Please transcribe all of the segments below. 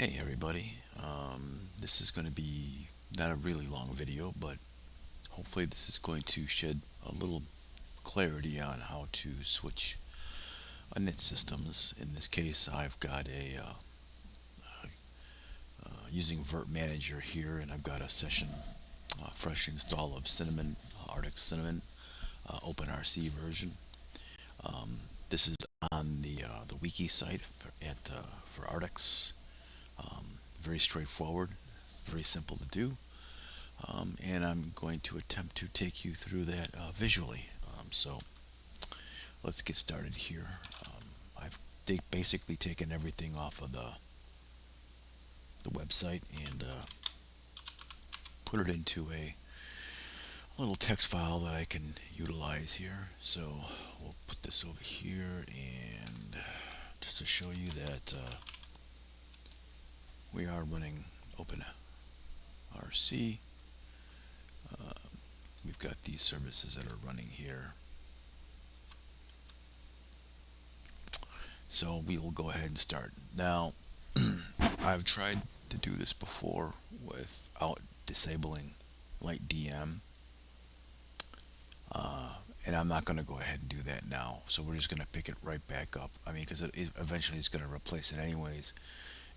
Hey everybody, this is going to be not a really long video, but hopefully this is going to shed a little clarity on how to switch init systems. In this case, I've got using Vert Manager here, and I've got a session fresh install of Cinnamon, Artix Cinnamon, OpenRC version. This is on the wiki site for Artix. Very straightforward, very simple to do. And I'm going to attempt to take you through that visually. So let's get started here. I've basically taken everything off of the website and put it into a little text file that I can utilize here. So we'll put this over here, and just to show you that we are running OpenRC. We've got these services that are running here. So we will go ahead and start. Now, I've tried to do this before without disabling light DM, and I'm not going to go ahead and do that now. So we're just going to pick it right back up. I mean, because eventually it's going to replace it anyways,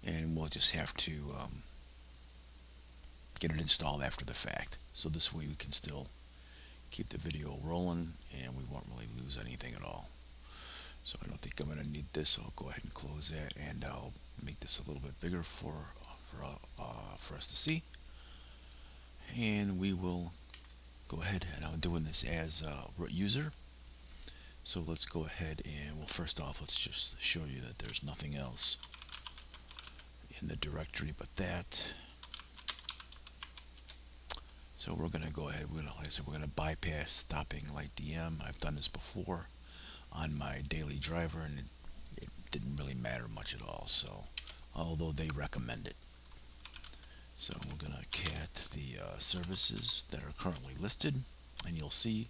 and we'll just have to get it installed after the fact. So this way we can still keep the video rolling, and we won't really lose anything at all. So I don't think I'm going to need this. So I'll go ahead and close that, and I'll make this a little bit bigger for us to see. And we will go ahead, and I'm doing this as a root user. So let's go ahead and, well, first off, let's just show you that there's nothing else in the directory but that. So we're going to go ahead, like I said, we're going to bypass stopping light DM. I've done this before on my daily driver, and it didn't really matter much at all. So, although they recommend it. So we're going to cat the services that are currently listed, and you'll see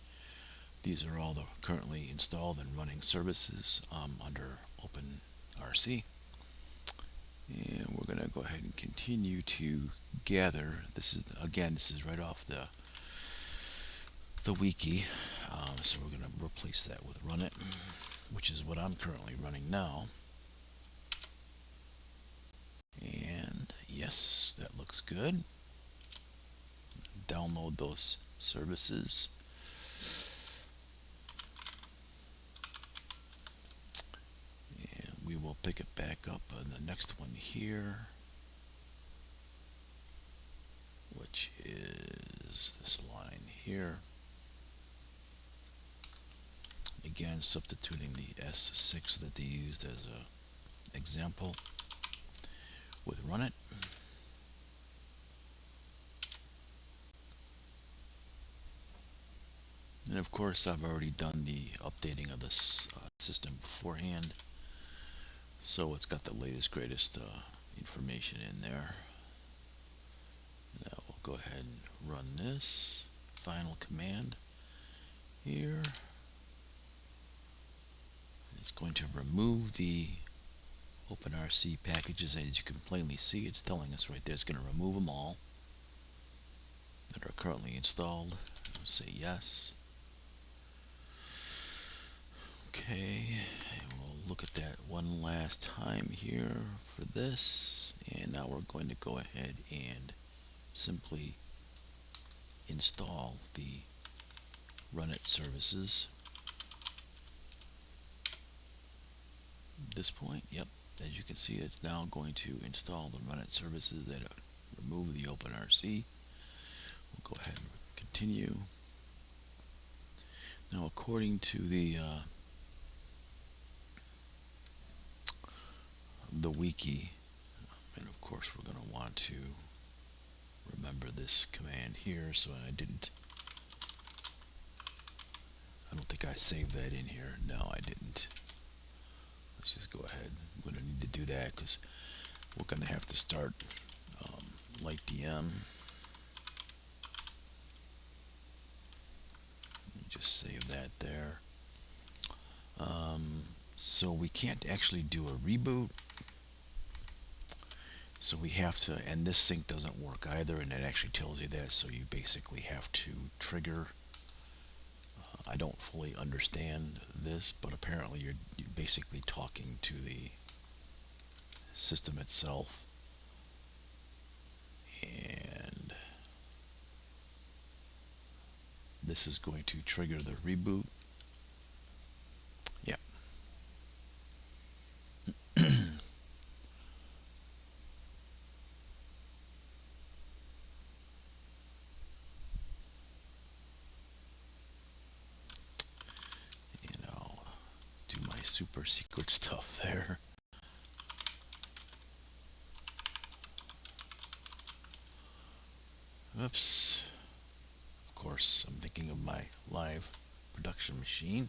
these are all the currently installed and running services under OpenRC. And we're going to go ahead and continue to gather. This is right off the wiki. So we're going to replace that with runit, which is what I'm currently running now. And yes, that looks good. Download those services. And we will pick it back up on the next one here, which is this line here. Again, substituting the S6 that they used as a example with runit. And of course, I've already done the updating of this system beforehand, so it's got the latest, greatest information in there. Now we'll go ahead and run this final command here. It's going to remove the OpenRC packages. As you can plainly see, it's telling us right there it's going to remove them all that are currently installed. We'll say yes. Okay, and we'll look at that one last time here for this, and now we're going to go ahead and simply install the runit services. At this point, yep, as you can see, it's now going to install the runit services that remove the OpenRC. We'll go ahead and continue. Now, according to the wiki, and of course we're going to want to remember this command here, so I don't think I saved that in here. No, I didn't. Let's just go ahead. I'm going to need to do that because we're going to have to start light DM. Just save that there. So we can't actually do a reboot. So we have to, and this sync doesn't work either, and it actually tells you that, so you basically have to trigger. I don't fully understand this, but apparently you're basically talking to the system itself. And this is going to trigger the reboot. Yeah. You know, do my super secret stuff there. Oops. Of course, I'm thinking of my live production machine.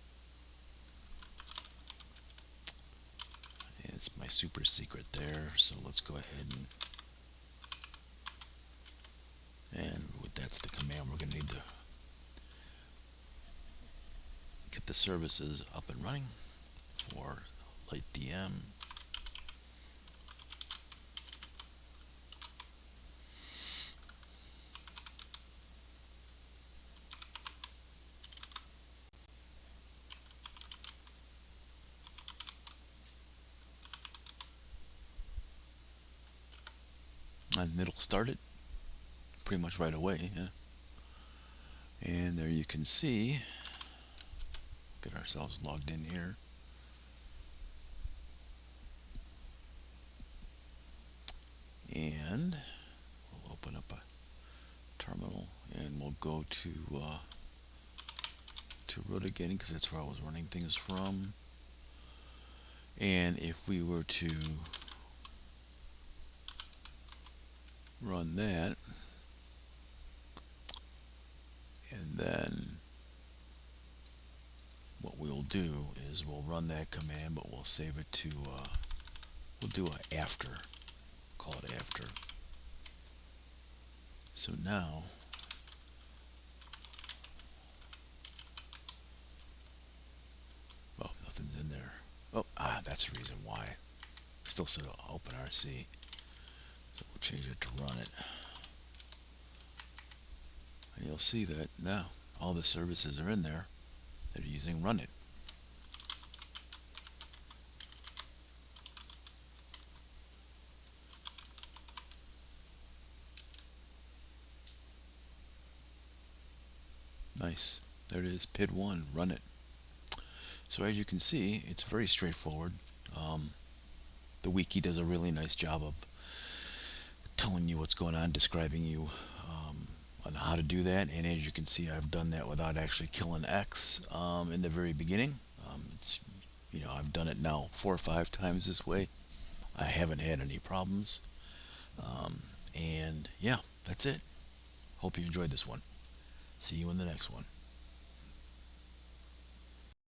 It's my super secret there, so let's go ahead and that's the command we're going to need to get the services up and running for Light DM. And it'll start it pretty much right away. Yeah. And there you can see, get ourselves logged in here. And we'll open up a terminal and we'll go to root again, because that's where I was running things from. And if we were to run that, and then what we'll do is we'll run that command, but we'll save it to we'll do a after, call it after. So now nothing's in there. That's the reason why. Still said OpenRC, so we'll change it to run it. And you'll see that now all the services are in there that are using runit. Nice. There it is, PID1, runit. So as you can see, it's very straightforward. The wiki does a really nice job of telling you what's going on, describing you on how to do that. And as you can see, I've done that without actually killing X in the very beginning. I've done it now 4 or 5 times this way. I haven't had any problems. And yeah, that's it. Hope you enjoyed this one. See you in the next one.